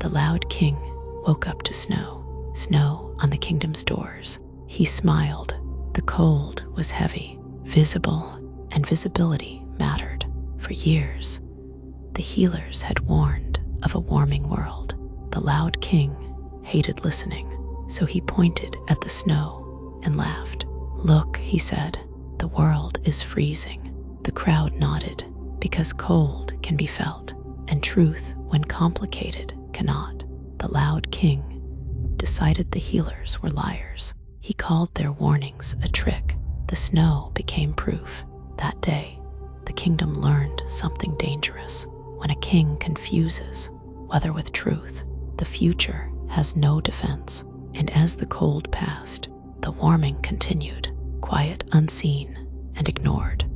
The loud king woke up to snow, snow on the kingdom's doors. He smiled. The cold was heavy, visible, and visibility mattered. For years, the healers had warned of a warming world. The loud king hated listening, so he pointed at the snow and laughed. "Look," he said, "the world is freezing." The crowd nodded, because cold can be felt, and truth, when complicated, cannot. The loud king decided the healers were liars. He called their warnings a trick. The snow became proof. That day, the kingdom learned something dangerous. When a king confuses weather with truth, the future has no defense. And as the cold passed, the warming continued, quiet, unseen, and ignored.